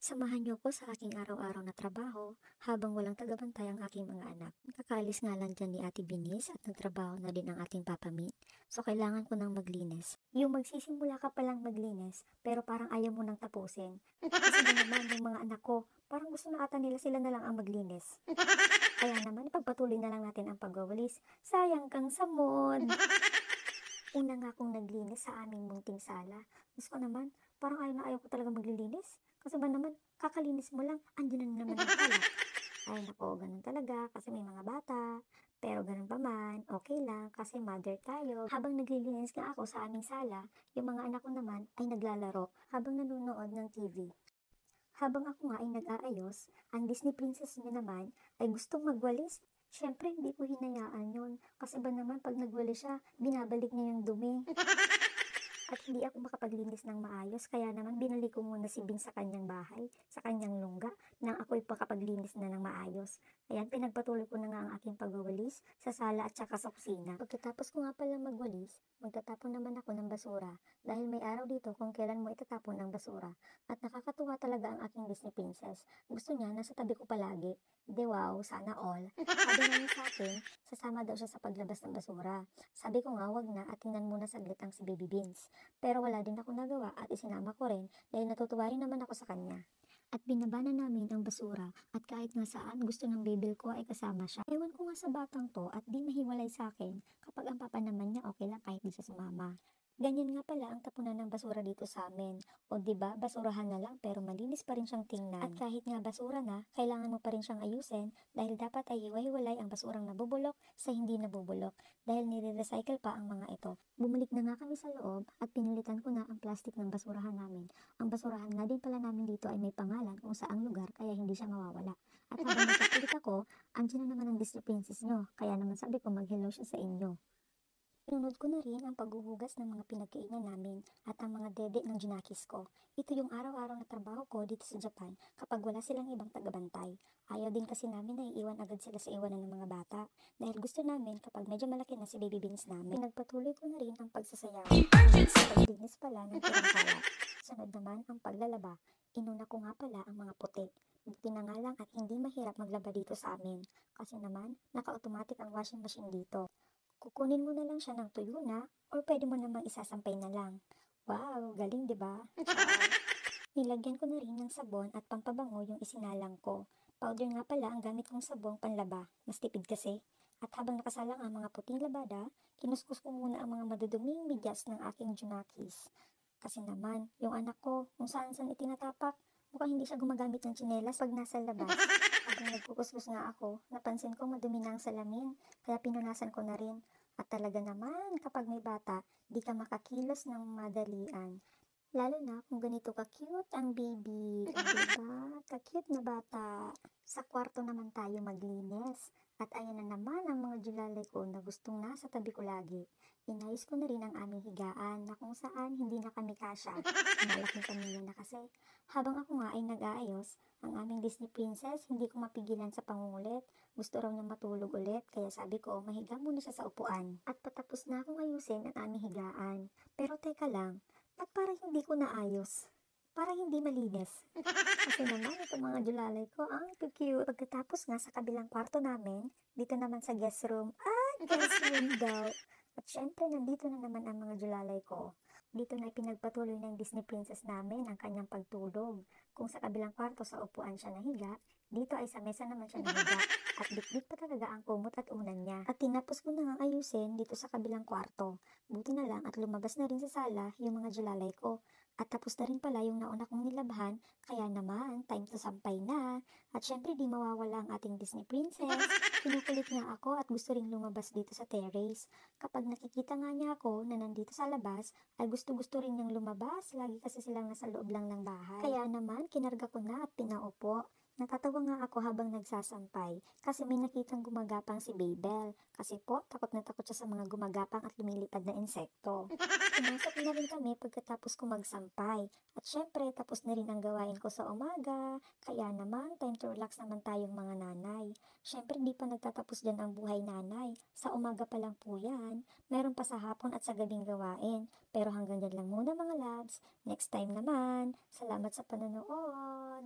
Samahan niyo ko sa aking araw-araw na trabaho habang walang tagabantay ang aking mga anak. Kakaalis nga lang dyan ni Ate Binis at nagtrabaho na din ang ating Papa Min. So kailangan ko nang maglinis. Yung magsisimula ka palang maglinis pero parang ayaw mo nang tapusin. Kasi ba naman yung mga anak ko, parang gusto na ata nila sila na lang ang maglinis. Kaya naman ipagpatuloy na lang natin ang pagwawalis. Sayang kang samod. Una nga akong naglinis sa aming munting sala. Gusto ko naman, parang ayaw na ayaw ko talaga maglilinis. Kasi ba naman, kakalinis mo lang, andyan na naman ang kalat. Ay nako, ganun talaga kasi may mga bata. Pero ganun pa man, okay lang kasi mother tayo. Habang naglilinis nga ako sa aming sala, yung mga anak ko naman ay naglalaro habang nanonood ng TV. Habang ako nga ay nag-aayos, ang Disney princess niya naman ay gustong magwalis. Siyempre, hindi ko hinayaan yun. Kasi ba naman pag nagwalis siya, binabalik niya yung dumi. At hindi ako makapaglinis ng maayos, kaya naman binalik ko muna si Bing sa kanyang bahay, sa kanyang lungga, nang ako'y pakapaglinis na ng maayos. Ayan, pinagpatuloy ko na nga ang aking pagwawalis sa sala at saka sa kusina. Pagkatapos ko nga pala magwalis, magtatapon naman ako ng basura, dahil may araw dito kung kailan mo itatapon ang basura. At nakakatuwa talaga ang aking Disney princess. Gusto niya, nasa tabi ko palagi. Di wow, sana all. Sabi naman sa akin, sasama daw siya sa paglabas ng basura. Sabi ko nga, wag na at tingnan muna saglit ang si Baby Beans. Pero wala din ako nagawa at isinama ko rin dahil natutuwa rin naman ako sa kanya. At binaba na namin ang basura at kahit nga saan gusto ng baby ko ay kasama siya. Ewan ko nga sa batang to at di mahiwalay sa akin kapag ang papa naman niya okay lang kahit di siya sumama. Ganyan nga pala ang tapunan ng basura dito sa amin. O diba, basurahan na lang pero malinis pa rin siyang tingnan. At kahit nga basura na, kailangan mo pa rin siyang ayusin dahil dapat ay hiwa-hiwalay ang basurang nabubulok sa hindi nabubulok dahil nire-recycle pa ang mga ito. Bumalik na nga kami sa loob at pinilitan ko na ang plastic ng basurahan namin. Ang basurahan nga din pala namin dito ay may pangalan kung saang lugar kaya hindi siya mawawala. At habang nagpapalit ako, andyan na naman ang Disney princess nyo, kaya naman sabi ko mag-hello siya sa inyo. Pinunod ko na rin ang paghuhugas ng mga pinagkainan namin at ang mga dede ng junakis ko. Ito yung araw-araw na trabaho ko dito sa Japan kapag wala silang ibang tagabantay. Ayaw din kasi namin na iiwan agad sila sa iwanan ng mga bata dahil gusto namin kapag medyo malaki na si baby beans namin. Pinagpatuloy ko na rin ang pagsasayaw sa paglinis pala ng tirangkala. Sunod naman ang paglalaba. Inuna ko nga pala ang mga puti. Buti na nga lang at hindi mahirap maglaba dito sa amin kasi naman naka-automatic ang washing machine dito. Kukunin mo na lang siya ng tuyo na or pwede mo namang isasampay na lang. Wow, galing 'di ba? Nilagyan ko na rin ng sabon at pampabango yung isinalang ko. Powder nga pala ang gamit kong sabong panlaba. Mas tipid kasi. At habang nakasalang ang mga puting labada, kinuskus ko muna ang mga maduduming medyas ng aking junakis. Kasi naman, yung anak ko, kung saan-saan itinatapak, mukhang hindi siya gumagamit ng tsinelas pag nasa labas. Habang nagkukuskus nga ako, napansin ko madumi na ang salamin, kaya pinunasan ko na rin. At talaga naman, kapag may bata, di ka makakilos ng madalian. Lalo na kung ganito ka-cute ang baby. Diba? Ka-cute na bata. Sa kwarto naman tayo maglinis. At ayan na naman ang mga julalay ko na gustong nasa tabi ko lagi. Inayos ko na rin ang aming higaan na kung saan hindi na kami kasya. Malaking pamilya na kasi. Habang ako nga ay nag-aayos, ang aming Disney princess hindi ko mapigilan sa pangungulit. Gusto raw niya matulog ulit kaya sabi ko mahiga muna siya sa upuan. At patapos na akong ayusin ang aming higaan. Pero teka lang, ba't parang hindi ko naayos? Parang hindi malinis. Kasi naman itong mga julalay ko, ang cute. Pagkatapos nga sa kabilang kwarto namin, dito naman sa guest room, guest room daw. At syempre, nandito na naman ang mga julalay ko. Dito na pinagpatuloy ng Disney princess namin ang kanyang pagtulog. Kung sa kabilang kwarto sa upuan siya nahiga, dito ay sa mesa naman siya nahiga. At dikdik pa talaga ang kumot at unan niya. At tinapos ko na nga ayusin dito sa kabilang kwarto. Buti na lang at lumabas na rin sa sala yung mga julalay ko. At tapos na rin pala yung nauna kong nilabhan, kaya naman, time to sampay na. At syempre di mawawala ang ating Disney princess. Kinukulit nga ako at gusto rin lumabas dito sa terrace. Kapag nakikita nga niya ako na nandito sa labas, ay gusto-gusto rin niyang lumabas. Lagi kasi silang nasa loob lang ng bahay. Kaya naman, kinarga ko na at pinaupo. Natatawa nga ako habang nagsasampay kasi may nakitang gumagapang si Babel. Kasi po, takot na takot siya sa mga gumagapang at lumilipad na insekto. Pumasok na rin kami pagkatapos ko magsampay. At syempre, tapos na rin ang gawain ko sa umaga. Kaya naman, time to relax naman tayong mga nanay. Syempre, di pa nagtatapos dyan ang buhay nanay. Sa umaga pa lang po yan. Meron pa sa hapon at sa gabing gawain. Pero hanggang dyan lang muna mga labs. Next time naman. Salamat sa panonood.